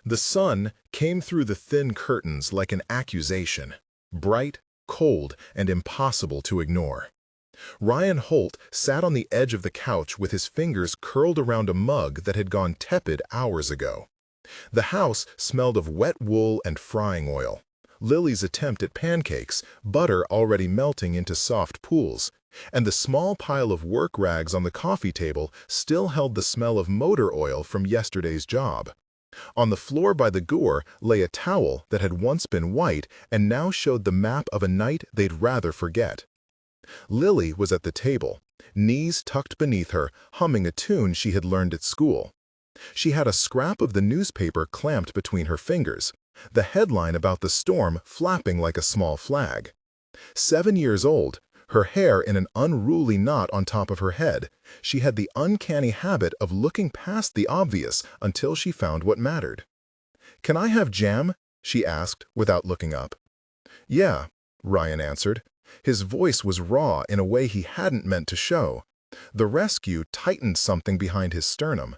The sun came through the thin curtains like an accusation, bright, cold, and impossible to ignore. Ryan Holt sat on the edge of the couch with his fingers curled around a mug that had gone tepid hours ago. The house smelled of wet wool and frying oil, Lily's attempt at pancakes, butter already melting into soft pools, and the small pile of work rags on the coffee table still held the smell of motor oil from yesterday's job. On the floor by the gore lay a towel that had once been white and now showed the map of a night they'd rather forget. Lily was at the table, knees tucked beneath her, humming a tune she had learned at school. She had a scrap of the newspaper clamped between her fingers, the headline about the storm flapping like a small flag. 7 years old, her hair in an unruly knot on top of her head, she had the uncanny habit of looking past the obvious until she found what mattered. "Can I have jam?" she asked without looking up. "Yeah," Ryan answered. His voice was raw in a way he hadn't meant to show. The rescue tightened something behind his sternum.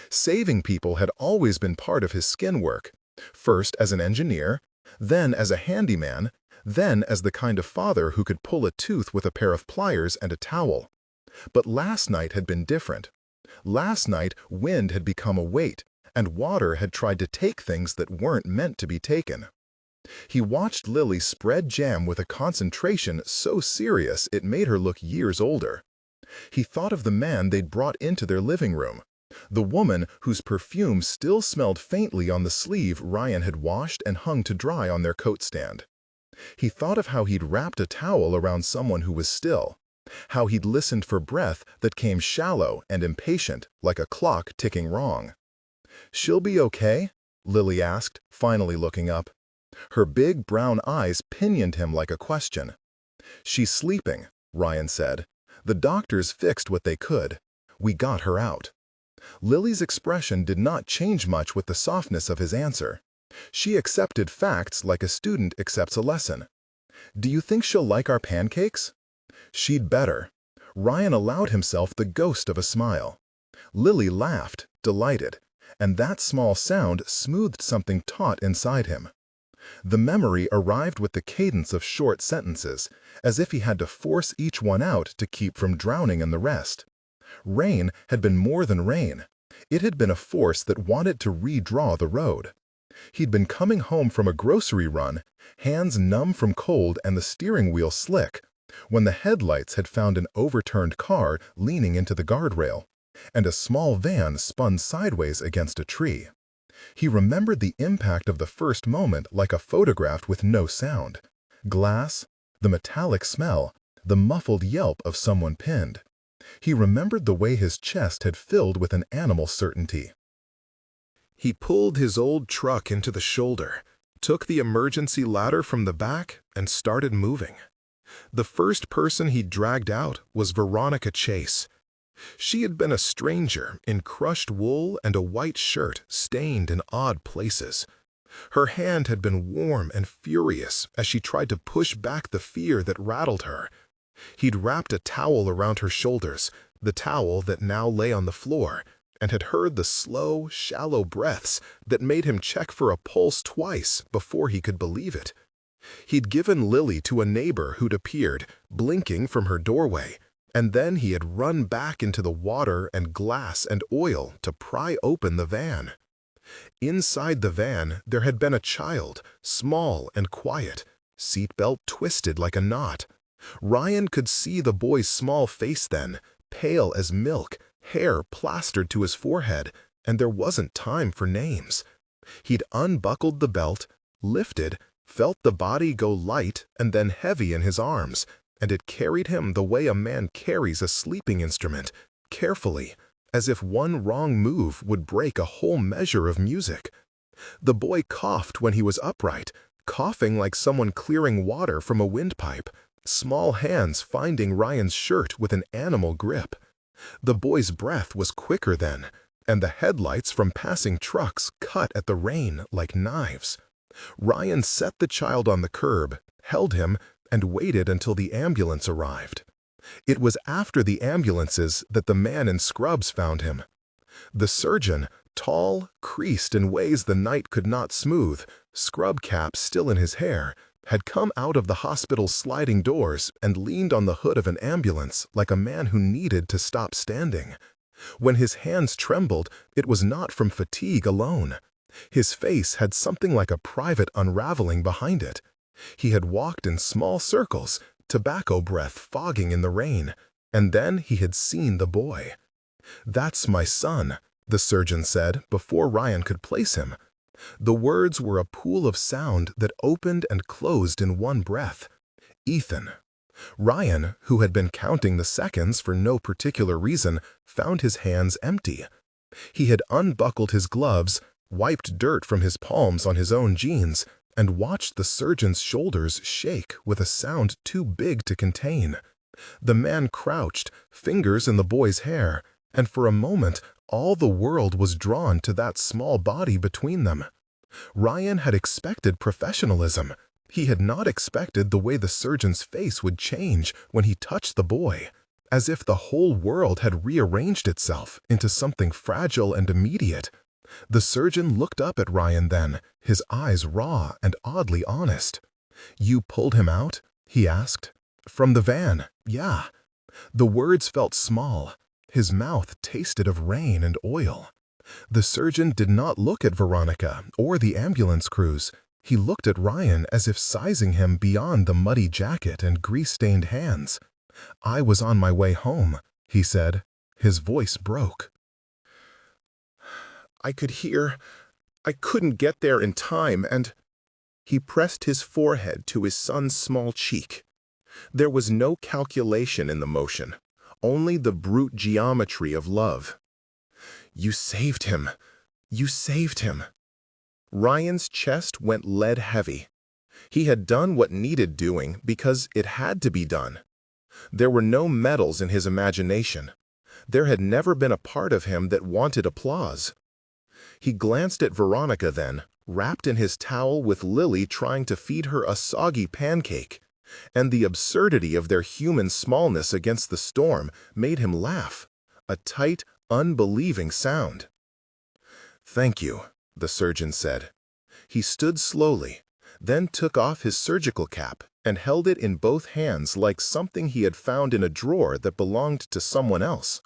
Saving people had always been part of his skin work, first as an engineer, then as a handyman, then as the kind of father who could pull a tooth with a pair of pliers and a towel. But last night had been different. Last night, wind had become a weight, and water had tried to take things that weren't meant to be taken. He watched Lily spread jam with a concentration so serious it made her look years older. He thought of the man they'd brought into their living room, the woman whose perfume still smelled faintly on the sleeve Ryan had washed and hung to dry on their coat stand. He thought of how he'd wrapped a towel around someone who was still, how he'd listened for breath that came shallow and impatient, like a clock ticking wrong. "She'll be okay?" Lily asked, finally looking up. Her big brown eyes pinioned him like a question. "She's sleeping," Ryan said. "The doctors fixed what they could. We got her out." Lily's expression did not change much with the softness of his answer. She accepted facts like a student accepts a lesson. "Do you think she'll like our pancakes?" "She'd better." Ryan allowed himself the ghost of a smile. Lily laughed, delighted, and that small sound smoothed something taut inside him. The memory arrived with the cadence of short sentences, as if he had to force each one out to keep from drowning in the rest. Rain had been more than rain. It had been a force that wanted to redraw the road. He'd been coming home from a grocery run, hands numb from cold and the steering wheel slick, when the headlights had found an overturned car leaning into the guardrail, and a small van spun sideways against a tree. He remembered the impact of the first moment like a photograph with no sound. Glass, the metallic smell, the muffled yelp of someone pinned. He remembered the way his chest had filled with an animal certainty. He pulled his old truck into the shoulder, took the emergency ladder from the back, and started moving. The first person he dragged out was Veronica Chase. She had been a stranger in crushed wool and a white shirt stained in odd places. Her hand had been warm and furious as she tried to push back the fear that rattled her. He'd wrapped a towel around her shoulders, the towel that now lay on the floor, and had heard the slow, shallow breaths that made him check for a pulse twice before he could believe it. He'd given Lily to a neighbor who'd appeared, blinking from her doorway, and then he had run back into the water and glass and oil to pry open the van. Inside the van there had been a child, small and quiet, seatbelt twisted like a knot. Ryan could see the boy's small face then, pale as milk, hair plastered to his forehead, and there wasn't time for names. He'd unbuckled the belt, lifted, felt the body go light and then heavy in his arms, and it carried him the way a man carries a sleeping instrument, carefully, as if one wrong move would break a whole measure of music. The boy coughed when he was upright, coughing like someone clearing water from a windpipe, small hands finding Ryan's shirt with an animal grip. The boy's breath was quicker then, and the headlights from passing trucks cut at the rain like knives. Ryan set the child on the curb, held him, and waited until the ambulance arrived. It was after the ambulances that the man in scrubs found him. The surgeon, Tall, creased in ways the night could not smooth, scrub cap still in his hair, had come out of the hospital's sliding doors and leaned on the hood of an ambulance like a man who needed to stop standing. When his hands trembled, it was not from fatigue alone. His face had something like a private unraveling behind it. He had walked in small circles, tobacco breath fogging in the rain, and then he had seen the boy. "That's my son," the surgeon said before Ryan could place him. The words were a pool of sound that opened and closed in one breath. Ethan. Ryan, who had been counting the seconds for no particular reason, found his hands empty. He had unbuckled his gloves, wiped dirt from his palms on his own jeans, and watched the surgeon's shoulders shake with a sound too big to contain. The man crouched, fingers in the boy's hair, and for a moment all the world was drawn to that small body between them. Ryan had expected professionalism. He had not expected the way the surgeon's face would change when he touched the boy, as if the whole world had rearranged itself into something fragile and immediate. The surgeon looked up at Ryan then, his eyes raw and oddly honest. "You pulled him out?" he asked. "From the van, yeah." The words felt small. His mouth tasted of rain and oil. The surgeon did not look at Veronica or the ambulance crews. He looked at Ryan as if sizing him beyond the muddy jacket and grease-stained hands. "I was on my way home," he said. His voice broke. "I couldn't get there in time, and—" He pressed his forehead to his son's small cheek. There was no calculation in the motion, only the brute geometry of love. "You saved him. You saved him." Ryan's chest went lead-heavy. He had done what needed doing because it had to be done. There were no medals in his imagination. There had never been a part of him that wanted applause. He glanced at Veronica then, wrapped in his towel with Lily trying to feed her a soggy pancake, and the absurdity of their human smallness against the storm made him laugh, a tight, unbelieving sound. "Thank you," the surgeon said. He stood slowly, then took off his surgical cap and held it in both hands like something he had found in a drawer that belonged to someone else.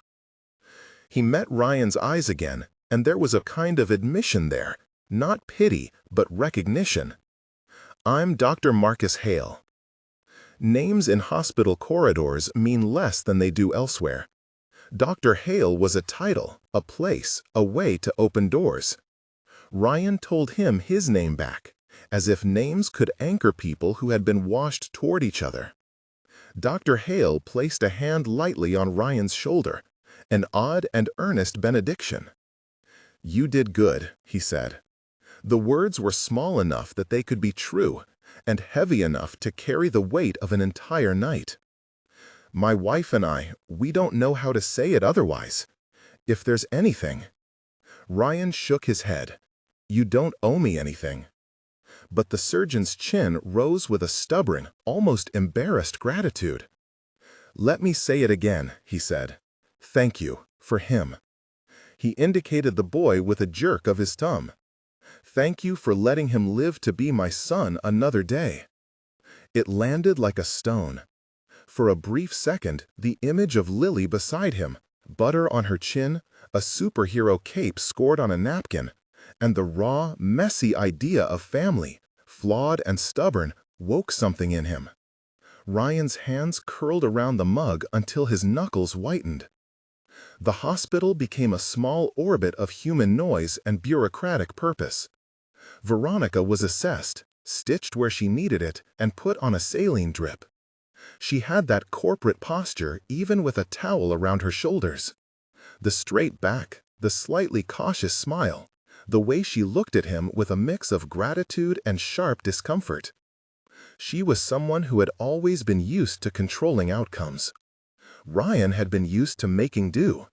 He met Ryan's eyes again, and there was a kind of admission there, not pity, but recognition. "I'm Dr. Marcus Hale." Names in hospital corridors mean less than they do elsewhere. Dr. Hale was a title, a place, a way to open doors. Ryan told him his name back, as if names could anchor people who had been washed toward each other. Dr. Hale placed a hand lightly on Ryan's shoulder, an odd and earnest benediction. "You did good," he said. The words were small enough that they could be true, and heavy enough to carry the weight of an entire night. "My wife and we don't know how to say it otherwise. If there's anything—" Ryan shook his head. "You don't owe me anything." But the surgeon's chin rose with a stubborn, almost embarrassed gratitude. "Let me say it again," he said. "Thank you, for him." He indicated the boy with a jerk of his thumb. "Thank you for letting him live to be my son another day." It landed like a stone. For a brief second, the image of Lily beside him, butter on her chin, a superhero cape scored on a napkin, and the raw, messy idea of family, flawed and stubborn, woke something in him. Ryan's hands curled around the mug until his knuckles whitened. The hospital became a small orbit of human noise and bureaucratic purpose. Veronica was assessed, stitched where she needed it, and put on a saline drip. She had that corporate posture even with a towel around her shoulders. The straight back, the slightly cautious smile, the way she looked at him with a mix of gratitude and sharp discomfort. She was someone who had always been used to controlling outcomes. Ryan had been used to making do.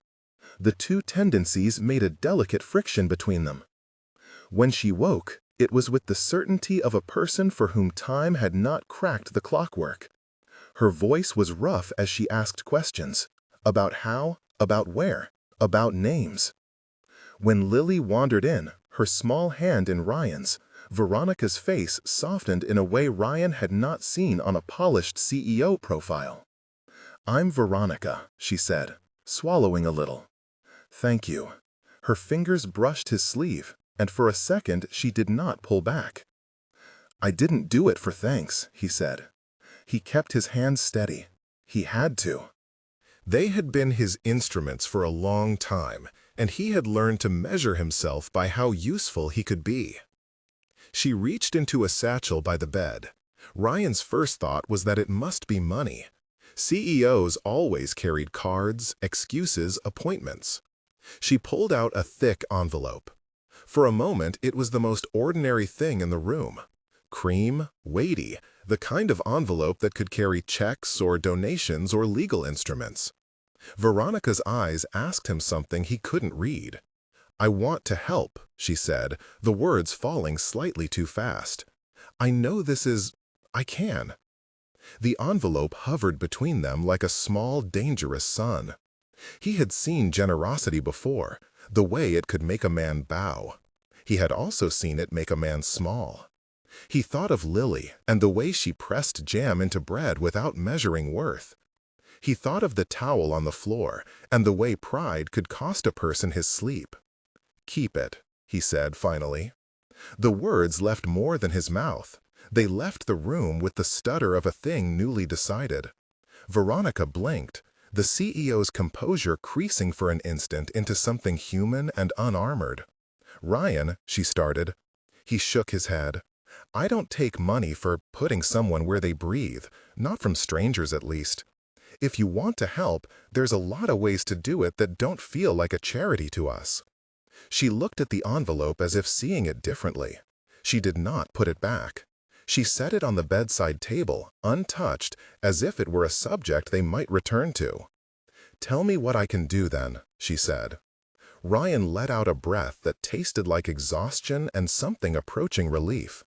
The two tendencies made a delicate friction between them. When she woke, it was with the certainty of a person for whom time had not cracked the clockwork. Her voice was rough as she asked questions. About how, about where, about names. When Lily wandered in, her small hand in Ryan's, Veronica's face softened in a way Ryan had not seen on a polished CEO profile. "I'm Veronica," she said, swallowing a little. "Thank you." Her fingers brushed his sleeve, and for a second she did not pull back. "I didn't do it for thanks," he said. He kept his hands steady. He had to. They had been his instruments for a long time, and he had learned to measure himself by how useful he could be. She reached into a satchel by the bed. Ryan's first thought was that it must be money. CEOs always carried cards, excuses, appointments. She pulled out a thick envelope. For a moment, it was the most ordinary thing in the room. Cream, weighty, the kind of envelope that could carry checks or donations or legal instruments. Veronica's eyes asked him something he couldn't read. "I want to help," she said, the words falling slightly too fast. "I know this is... I can." The envelope hovered between them like a small, dangerous sun. He had seen generosity before, the way it could make a man bow. He had also seen it make a man small. He thought of Lily and the way she pressed jam into bread without measuring worth. He thought of the towel on the floor and the way pride could cost a person his sleep. "Keep it," he said finally. The words left more than his mouth. They left the room with the stutter of a thing newly decided. Veronica blinked, the CEO's composure creasing for an instant into something human and unarmored. "Ryan," she started. He shook his head. "I don't take money for putting someone where they breathe, not from strangers at least. If you want to help, there's a lot of ways to do it that don't feel like a charity to us." She looked at the envelope as if seeing it differently. She did not put it back. She set it on the bedside table, untouched, as if it were a subject they might return to. "Tell me what I can do then," she said. Ryan let out a breath that tasted like exhaustion and something approaching relief.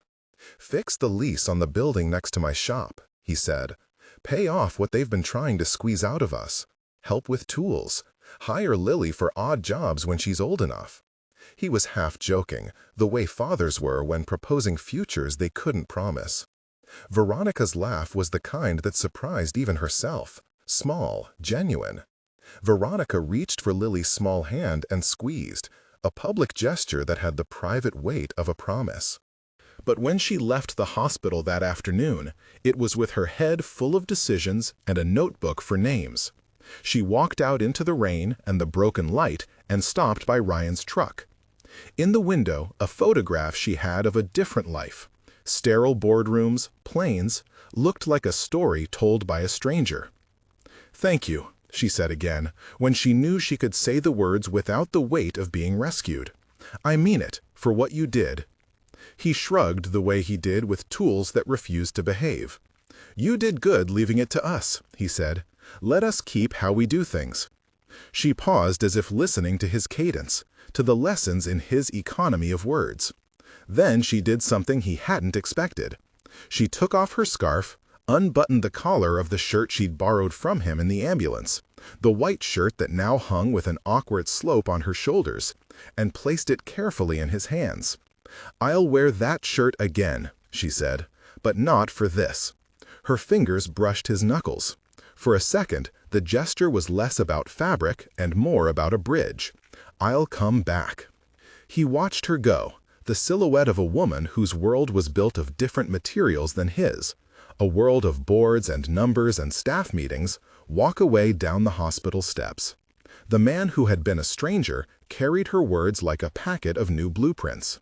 "Fix the lease on the building next to my shop," he said. "Pay off what they've been trying to squeeze out of us. Help with tools. Hire Lily for odd jobs when she's old enough." He was half joking, the way fathers were when proposing futures they couldn't promise. Veronica's laugh was the kind that surprised even herself. Small, genuine. Veronica reached for Lily's small hand and squeezed, a public gesture that had the private weight of a promise. But when she left the hospital that afternoon, it was with her head full of decisions and a notebook for names. She walked out into the rain and the broken light and stopped by Ryan's truck. In the window, a photograph she had of a different life. Sterile boardrooms, planes, looked like a story told by a stranger. "Thank you," she said again, when she knew she could say the words without the weight of being rescued. "I mean it, for what you did." He shrugged the way he did with tools that refused to behave. "You did good leaving it to us," he said. "Let us keep how we do things." She paused as if listening to his cadence, to the lessons in his economy of words. Then she did something he hadn't expected. She took off her scarf, unbuttoned the collar of the shirt she'd borrowed from him in the ambulance, the white shirt that now hung with an awkward slope on her shoulders, and placed it carefully in his hands. "I'll wear that shirt again," she said, "but not for this." Her fingers brushed his knuckles. For a second, the gesture was less about fabric and more about a bridge. "I'll come back." He watched her go, the silhouette of a woman whose world was built of different materials than his, a world of boards and numbers and staff meetings, walk away down the hospital steps. The man who had been a stranger carried her words like a packet of new blueprints.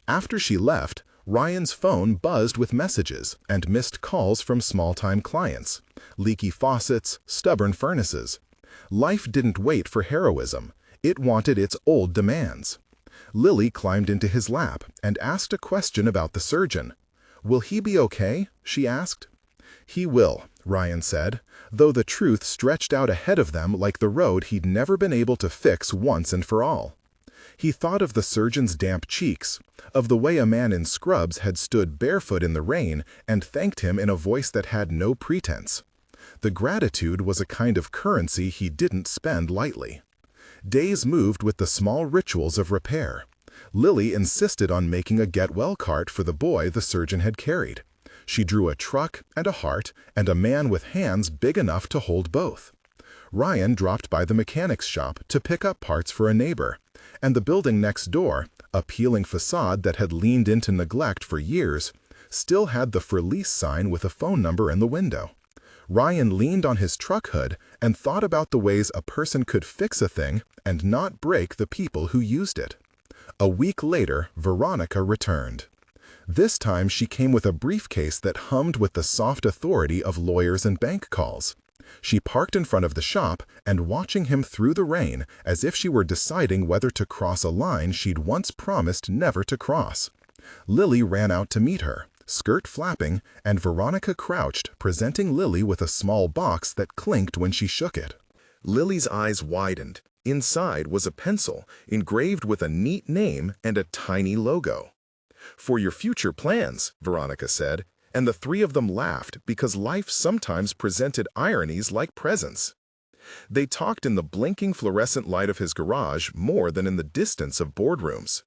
After she left, Ryan's phone buzzed with messages and missed calls from small-time clients, leaky faucets, stubborn furnaces. Life didn't wait for heroism. It wanted its old demands. Lily climbed into his lap and asked a question about the surgeon. "Will he be okay?" she asked. "He will," Ryan said, though the truth stretched out ahead of them like the road he'd never been able to fix once and for all. He thought of the surgeon's damp cheeks, of the way a man in scrubs had stood barefoot in the rain and thanked him in a voice that had no pretense. The gratitude was a kind of currency he didn't spend lightly. Days moved with the small rituals of repair. Lily insisted on making a get-well cart for the boy the surgeon had carried. She drew a truck and a heart and a man with hands big enough to hold both. Ryan dropped by the mechanic's shop to pick up parts for a neighbor, and the building next door, a peeling facade that had leaned into neglect for years, still had the for lease sign with a phone number in the window. Ryan leaned on his truck hood and thought about the ways a person could fix a thing and not break the people who used it. A week later, Veronica returned. This time she came with a briefcase that hummed with the soft authority of lawyers and bank calls. She parked in front of the shop and watching him through the rain as if she were deciding whether to cross a line she'd once promised never to cross. Lily ran out to meet her, skirt flapping, and Veronica crouched, presenting Lily with a small box that clinked when she shook it. Lily's eyes widened. Inside was a pencil engraved with a neat name and a tiny logo. "For your future plans," Veronica said, and the three of them laughed because life sometimes presented ironies like presents. They talked in the blinking fluorescent light of his garage more than in the distance of boardrooms.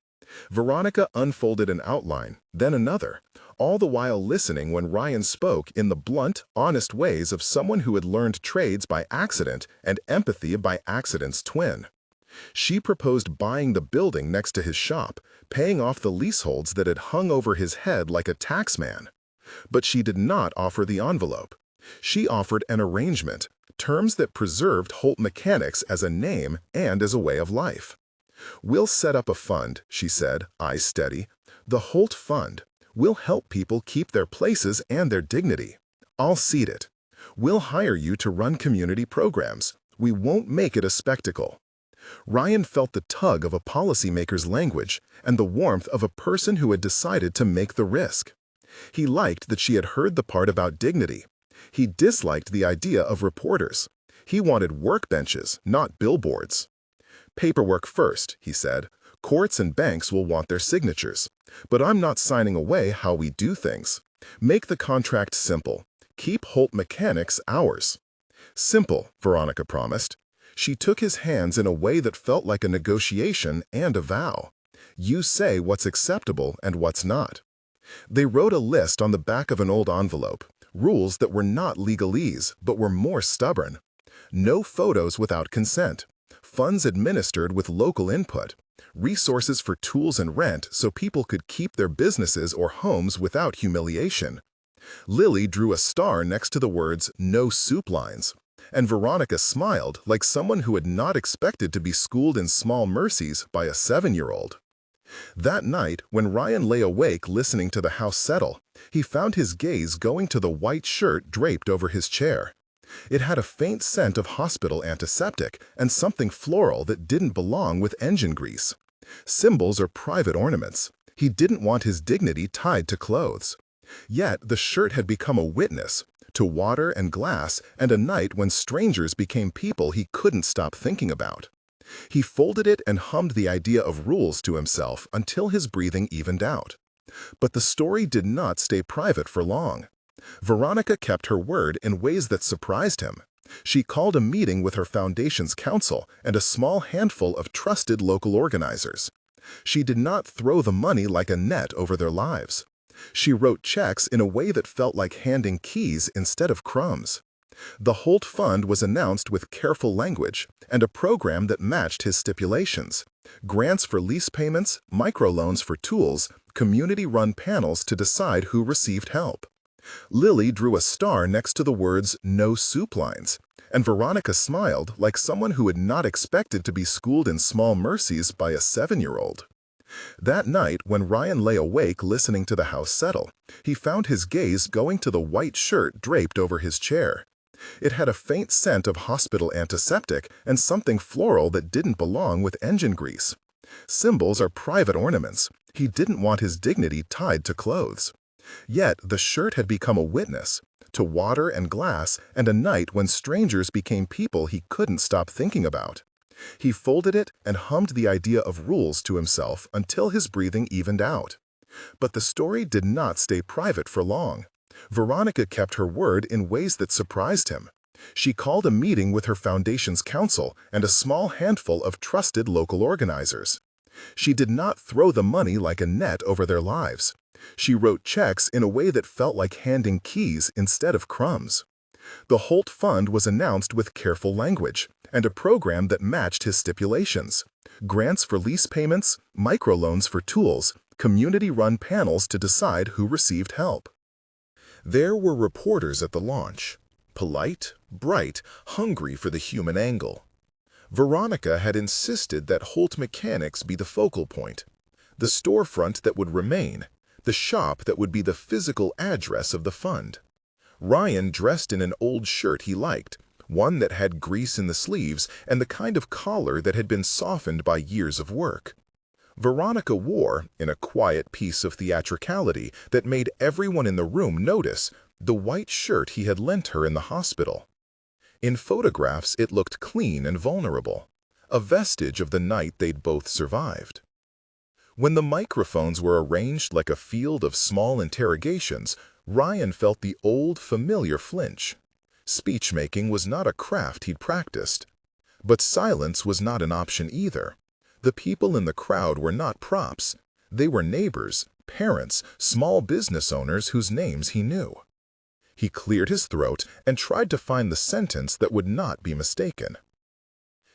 Veronica unfolded an outline, then another, all the while listening when Ryan spoke in the blunt, honest ways of someone who had learned trades by accident and empathy by accident's twin. She proposed buying the building next to his shop, paying off the leaseholds that had hung over his head like a taxman. But she did not offer the envelope. She offered an arrangement, terms that preserved Holt Mechanics as a name and as a way of life. "We'll set up a fund," she said, eyes steady. "The Holt Fund. We'll help people keep their places and their dignity. I'll seed it. We'll hire you to run community programs. We won't make it a spectacle." Ryan felt the tug of a policymaker's language and the warmth of a person who had decided to make the risk. He liked that she had heard the part about dignity. He disliked the idea of reporters. He wanted workbenches, not billboards. "Paperwork first," he said. "Courts and banks will want their signatures. But I'm not signing away how we do things. Make the contract simple. Keep Holt Mechanics ours." "Simple," Veronica promised. She took his hands in a way that felt like a negotiation and a vow. "You say what's acceptable and what's not." They wrote a list on the back of an old envelope, rules that were not legalese but were more stubborn. No photos without consent, funds administered with local input, resources for tools and rent so people could keep their businesses or homes without humiliation. Lily drew a star next to the words "no soup lines," and Veronica smiled like someone who had not expected to be schooled in small mercies by a 7-year-old. That night, when Ryan lay awake listening to the house settle, he found his gaze going to the white shirt draped over his chair. It had a faint scent of hospital antiseptic and something floral that didn't belong with engine grease. Symbols are private ornaments. He didn't want his dignity tied to clothes. Yet the shirt had become a witness to water and glass and a night when strangers became people he couldn't stop thinking about. He folded it and hummed the idea of rules to himself until his breathing evened out. But the story did not stay private for long. Veronica kept her word in ways that surprised him. She called a meeting with her foundation's council and a small handful of trusted local organizers. She did not throw the money like a net over their lives. She wrote checks in a way that felt like handing keys instead of crumbs. The Holt Fund was announced with careful language and a program that matched his stipulations: grants for lease payments, microloans for tools, community-run panels to decide who received help. Lily drew a star next to the words "no soup lines," and Veronica smiled like someone who had not expected to be schooled in small mercies by a 7-year-old. That night, when Ryan lay awake listening to the house settle, he found his gaze going to the white shirt draped over his chair. It had a faint scent of hospital antiseptic and something floral that didn't belong with engine grease. Symbols are private ornaments. He didn't want his dignity tied to clothes. Yet the shirt had become a witness to water and glass and a night when strangers became people he couldn't stop thinking about. He folded it and hummed the idea of rules to himself until his breathing evened out. But the story did not stay private for long. Veronica kept her word in ways that surprised him. She called a meeting with her foundation's council and a small handful of trusted local organizers. She did not throw the money like a net over their lives. She wrote checks in a way that felt like handing keys instead of crumbs. The Holt Fund was announced with careful language and a program that matched his stipulations. Grants for lease payments, microloans for tools, community-run panels to decide who received help. There were reporters at the launch, polite, bright, hungry for the human angle. Veronica had insisted that Holt Mechanics be the focal point, the storefront that would remain, the shop that would be the physical address of the fund. Ryan dressed in an old shirt he liked, one that had grease in the sleeves and the kind of collar that had been softened by years of work. Veronica wore, in a quiet piece of theatricality that made everyone in the room notice, the white shirt he had lent her in the hospital. In photographs, it looked clean and vulnerable, a vestige of the night they'd both survived. When the microphones were arranged like a field of small interrogations, Ryan felt the old, familiar flinch. Speech-making was not a craft he'd practiced. But silence was not an option either. The people in the crowd were not props. They were neighbors, parents, small business owners whose names he knew. He cleared his throat and tried to find the sentence that would not be mistaken.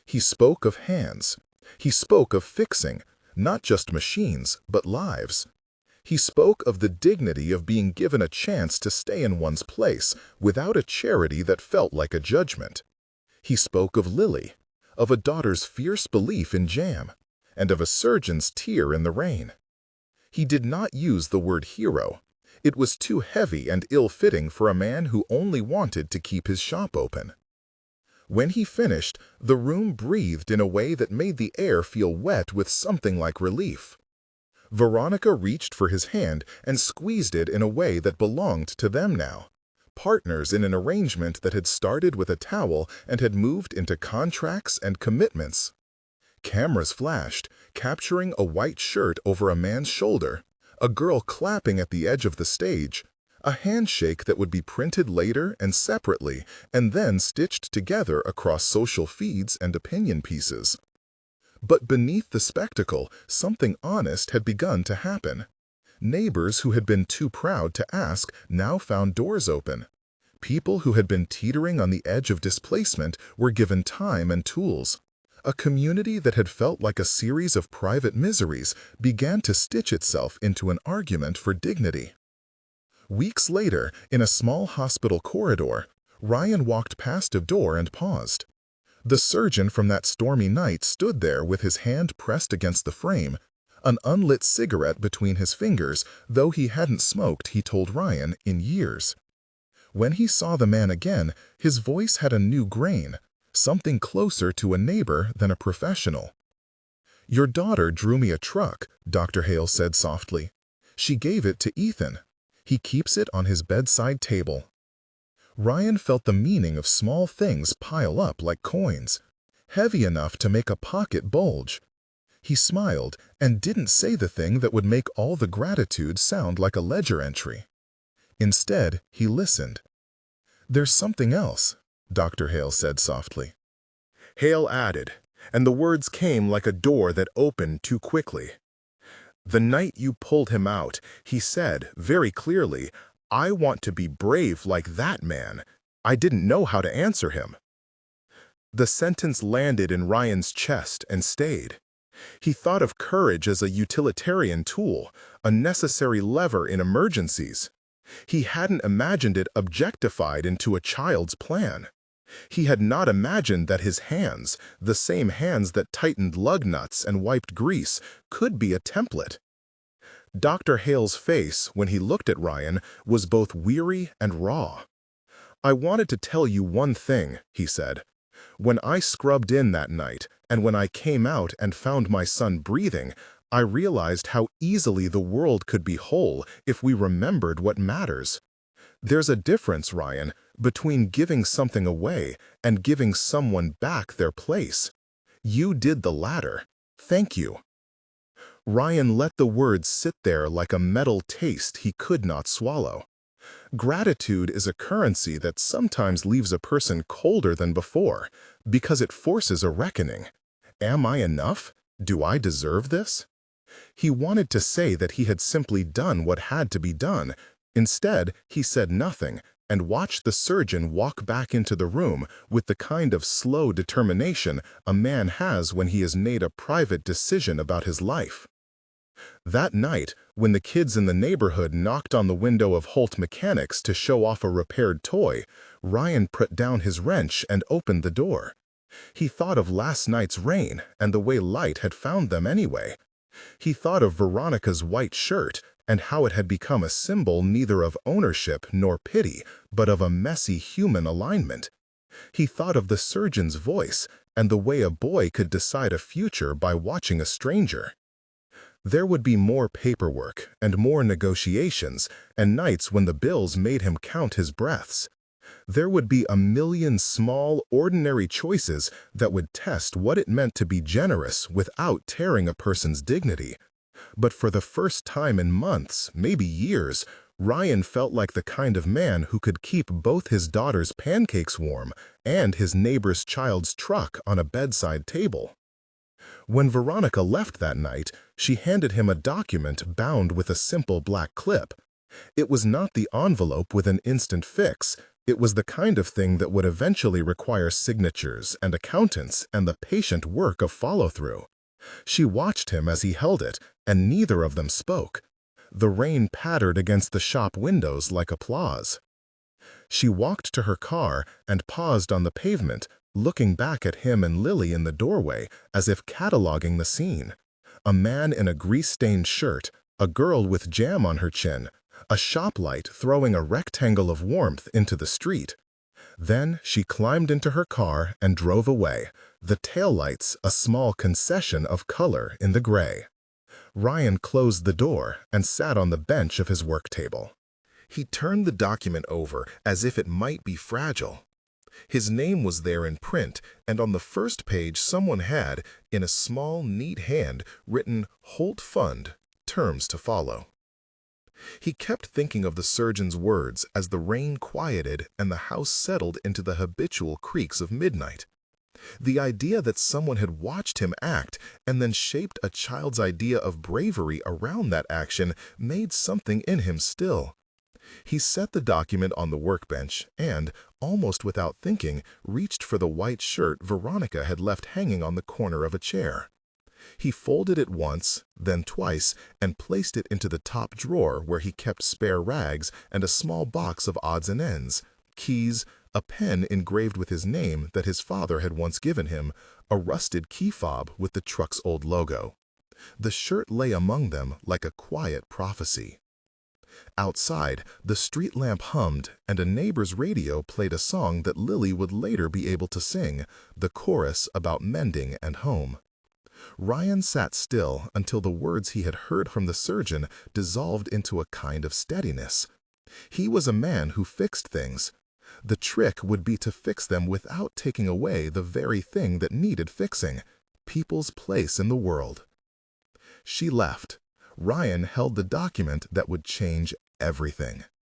He spoke of hands. He spoke of fixing, not just machines, but lives. He spoke of the dignity of being given a chance to stay in one's place without a charity that felt like a judgment. He spoke of Lily, of a daughter's fierce belief in jam, and of a surgeon's tear in the rain. He did not use the word hero. It was too heavy and ill-fitting for a man who only wanted to keep his shop open. When he finished, the room breathed in a way that made the air feel wet with something like relief. Veronica reached for his hand and squeezed it in a way that belonged to them now, partners in an arrangement that had started with a towel and had moved into contracts and commitments. Cameras flashed, capturing a white shirt over a man's shoulder, a girl clapping at the edge of the stage, a handshake that would be printed later and separately and then stitched together across social feeds and opinion pieces. But beneath the spectacle, something honest had begun to happen. Neighbors who had been too proud to ask now found doors open. People who had been teetering on the edge of displacement were given time and tools. A community that had felt like a series of private miseries began to stitch itself into an argument for dignity. Weeks later, in a small hospital corridor, Ryan walked past a door and paused. The surgeon from that stormy night stood there with his hand pressed against the frame, an unlit cigarette between his fingers, though he hadn't smoked, he told Ryan, in years. When he saw the man again, his voice had a new grain, something closer to a neighbor than a professional. "Your daughter drew me a truck," Dr. Hale said softly. "She gave it to Ethan. He keeps it on his bedside table." Ryan felt the meaning of small things pile up like coins, heavy enough to make a pocket bulge. He smiled and didn't say the thing that would make all the gratitude sound like a ledger entry. Instead, he listened. "There's something else," Dr. Hale said softly. Hale added, and the words came like a door that opened too quickly. "The night you pulled him out, he said, very clearly, 'I want to be brave like that man.' I didn't know how to answer him." The sentence landed in Ryan's chest and stayed. He thought of courage as a utilitarian tool, a necessary lever in emergencies. He hadn't imagined it objectified into a child's plan. He had not imagined that his hands, the same hands that tightened lug nuts and wiped grease, could be a template. Dr. Hale's face, when he looked at Ryan, was both weary and raw. "I wanted to tell you one thing," he said. "When I scrubbed in that night, and when I came out and found my son breathing, I realized how easily the world could be whole if we remembered what matters. There's a difference, Ryan, between giving something away and giving someone back their place. You did the latter. Thank you." Ryan let the words sit there like a metal taste he could not swallow. Gratitude is a currency that sometimes leaves a person colder than before, because it forces a reckoning. Am I enough? Do I deserve this? He wanted to say that he had simply done what had to be done. Instead, he said nothing and watched the surgeon walk back into the room with the kind of slow determination a man has when he has made a private decision about his life. That night, when the kids in the neighborhood knocked on the window of Holt Mechanics to show off a repaired toy, Ryan put down his wrench and opened the door. He thought of last night's rain and the way light had found them anyway. He thought of Veronica's white shirt and how it had become a symbol neither of ownership nor pity, but of a messy human alignment. He thought of the surgeon's voice and the way a boy could decide a future by watching a stranger. There would be more paperwork and more negotiations and nights when the bills made him count his breaths. There would be a million small, ordinary choices that would test what it meant to be generous without tearing a person's dignity. But for the first time in months, maybe years, Ryan felt like the kind of man who could keep both his daughter's pancakes warm and his neighbor's child's truck on a bedside table. When Veronica left that night, she handed him a document bound with a simple black clip. It was not the envelope with an instant fix. It was the kind of thing that would eventually require signatures and accountants and the patient work of follow-through. She watched him as he held it, and neither of them spoke. The rain pattered against the shop windows like applause. She walked to her car and paused on the pavement, looking back at him and Lily in the doorway as if cataloging the scene. A man in a grease-stained shirt, a girl with jam on her chin, a shop light throwing a rectangle of warmth into the street. Then she climbed into her car and drove away, the taillights a small concession of color in the gray. Ryan closed the door and sat on the bench of his work table. He turned the document over as if it might be fragile. His name was there in print, and on the first page someone had, in a small, neat hand, written "Holt Fund, terms to follow." He kept thinking of the surgeon's words as the rain quieted and the house settled into the habitual creaks of midnight. The idea that someone had watched him act and then shaped a child's idea of bravery around that action made something in him still. He set the document on the workbench and, almost without thinking, reached for the white shirt Veronica had left hanging on the corner of a chair. He folded it once, then twice, and placed it into the top drawer where he kept spare rags and a small box of odds and ends, keys, a pen engraved with his name that his father had once given him, a rusted key fob with the truck's old logo. The shirt lay among them like a quiet prophecy. Outside, the street lamp hummed, and a neighbor's radio played a song that Lily would later be able to sing, the chorus about mending and home. Ryan sat still until the words he had heard from the surgeon dissolved into a kind of steadiness. He was a man who fixed things. The trick would be to fix them without taking away the very thing that needed fixing, people's place in the world. She left. Ryan held the document that would change everything.